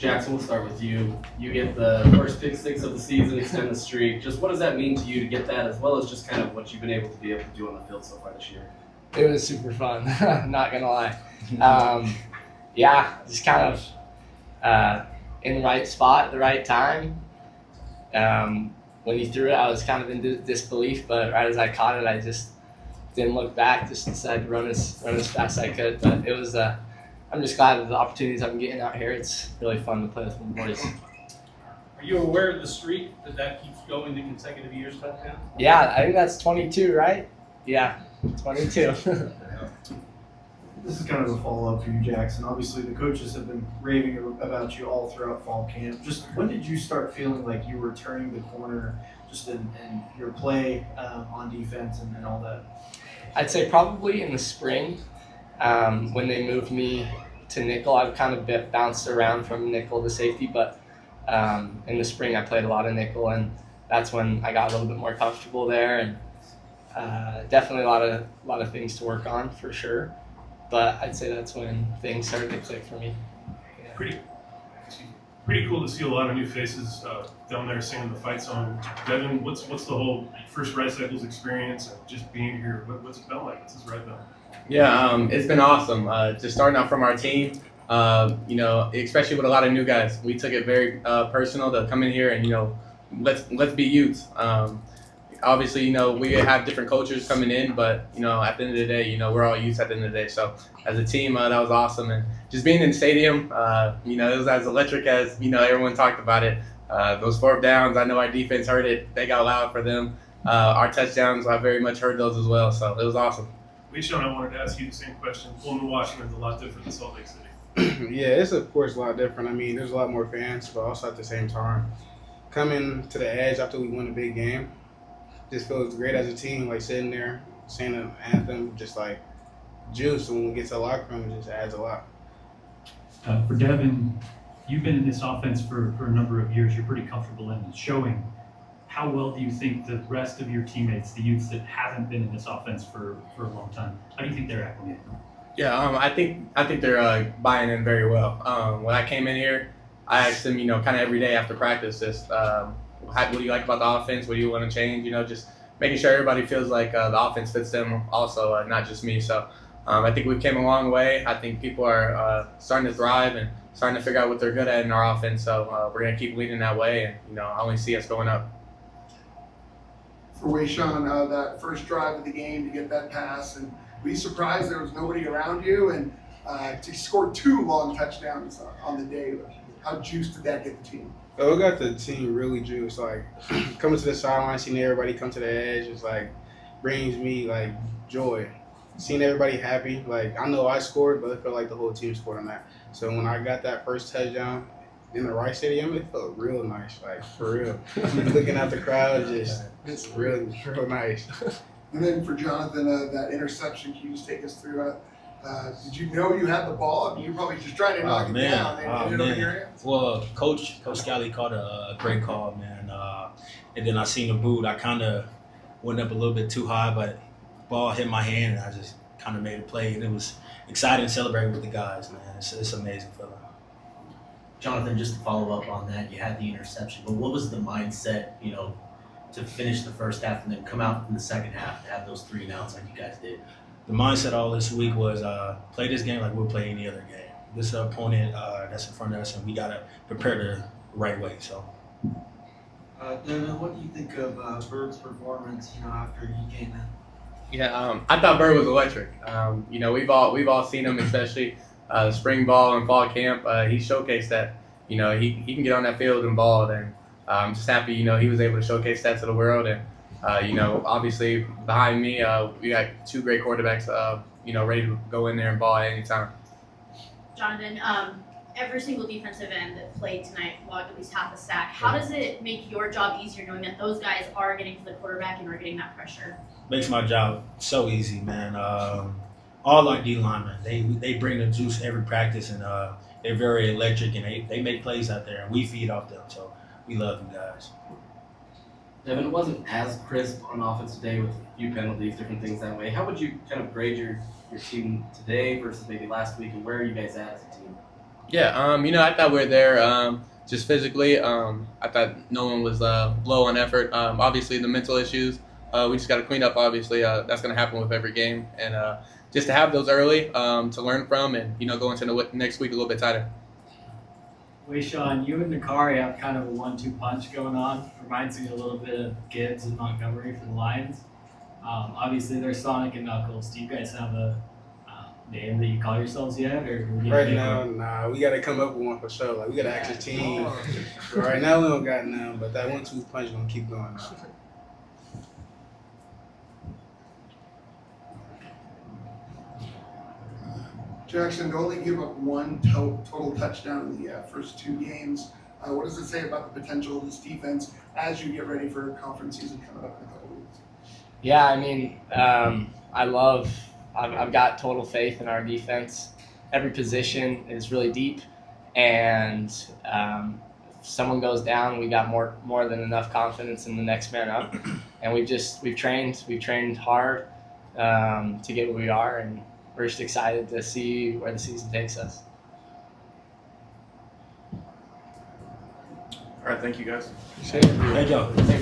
Jackson, we'll start with you. You get the first pick six of the season, extend the streak. Just what does that mean to you to get that, as well as just kind of what you've been able to do on the field so far this year? It was super fun, not gonna lie. Yeah, just kind of in the right spot at the right time. When he threw it, I was kind of in disbelief, but right as I caught it, I just didn't look back. Just decided to run as fast as I could. But it was I'm just glad of the opportunities I'm getting out here. It's really fun to play with my boys. Are you aware of the streak that keeps going to consecutive years touchdown? Yeah, I think that's 22, right? Yeah, 22. This is kind of a follow-up for you, Jackson. Obviously, the coaches have been raving about you all throughout fall camp. Just when did you start feeling like you were turning the corner just in your play on defense and all that? I'd say probably in the spring when they moved me to nickel. I've kind of bounced around from nickel to safety, but in the spring I played a lot of nickel, and that's when I got a little bit more comfortable there, and definitely a lot of things to work on for sure. But I'd say that's when things started to click for me. Yeah. Pretty cool to see a lot of new faces down there singing the fight song. Devin, what's the whole first Ride Cycles experience and just being here? What's it been like? What's this ride been? Yeah, it's been awesome. Just starting out from our team, especially with a lot of new guys. We took it very personal to come in here and let's be youths. Obviously, we have different cultures coming in, but at the end of the day, we're all youths at the end of the day. So as a team, that was awesome, and just being in the stadium, it was as electric as everyone talked about it. Those fourth downs, I know our defense heard it; they got loud for them. Our touchdowns, I very much heard those as well. So it was awesome. Leishon, I wanted to ask you the same question. Pullman, Washington is a lot different than Salt Lake City. Yeah, it's of course a lot different. I mean, there's a lot more fans, but also at the same time, coming to the edge after we win a big game, just feels great as a team. Like sitting there, saying an anthem, just like juice. And when we get to the locker room, it just adds a lot. For Devin, you've been in this offense for a number of years. You're pretty comfortable in it, showing. How well do you think the rest of your teammates, the youths that haven't been in this offense for a long time, how do you think they're acclimated? Yeah, I think they're buying in very well. When I came in here, I asked them, kind of every day after practice, just what do you like about the offense? What do you want to change? Just making sure everybody feels like the offense fits them also, not just me. So I think we've came a long way. I think people are starting to thrive and starting to figure out what they're good at in our offense. So we're going to keep leading that way, and, I only see us going up. For Wayshawn, that first drive of the game to get that pass, and were you surprised there was nobody around you, and to score 2 long touchdowns on the day? How juiced did that get the team? So it got the team really juiced. Like coming to the sideline, seeing everybody come to the edge, is like brings me like joy. Seeing everybody happy. Like I know I scored, but it felt like the whole team scored on that. So when I got that first touchdown in the Rice Stadium, it felt real nice. Like for real, looking at the crowd, it's real nice. And then for Jonathan, that interception, can you just take us through? Did you know you had the ball? I mean, you're probably just trying to knock it down and get it over your hands. Well, Coach Scally called a great call, man. And then I seen the boot. I kind of went up a little bit too high, but the ball hit my hand, and I just kind of made a play. And it was exciting celebrating with the guys, man. It's amazing feeling. Jonathan, just to follow up on that, you had the interception, but what was the mindset, to finish the first half and then come out in the second half to have those 3 downs like you guys did? The mindset all this week was play this game like we'll play any other game. This is an opponent that's in front of us, and we got to prepare the right way. So. Devin, what do you think of Bird's performance, after he came in? Yeah, I thought Bird was electric. We've all seen him, especially spring ball and fall camp. He showcased that, he can get on that field and ball, and I'm just happy, he was able to showcase that to the world. And, obviously behind me, we got 2 great quarterbacks, ready to go in there and ball at any time. Jonathan, every single defensive end that played tonight logged at least half a sack. How does it make your job easier knowing that those guys are getting to the quarterback and are getting that pressure? Makes my job so easy, man. All our D linemen, they bring the juice every practice, and they're very electric, and they make plays out there, and we feed off them. So we love them guys. Devin, it wasn't as crisp on offense today with a few penalties, different things that way. How would you kind of grade your team today versus maybe last week, and where are you guys at as a team? Yeah, I thought we were there just physically. I thought no one was low on effort. Obviously, the mental issues, we just got to clean up, obviously. That's going to happen with every game. And just to have those early to learn from and, go into the next week a little bit tighter. Wayshawn, you and Nakari have kind of a 1-2 punch going on. Reminds me a little bit of Gibbs and Montgomery for the Lions. Obviously, they're Sonic and Knuckles. Do you guys have a name that you call yourselves yet? Or Right now, nah, we got to come up with one for sure. Like, we got to act a team. But right now, we don't got none, but that 1-2 punch going to keep going. Jackson, to only give up one total touchdown in the first 2 games, what does it say about the potential of this defense as you get ready for conference season coming up in a couple weeks? Yeah, I mean, I've got total faith in our defense. Every position is really deep, and if someone goes down, we got more than enough confidence in the next man up, and we've trained hard to get where we are, and we're just excited to see where the season takes us. All right, thank you guys. Thank y'all.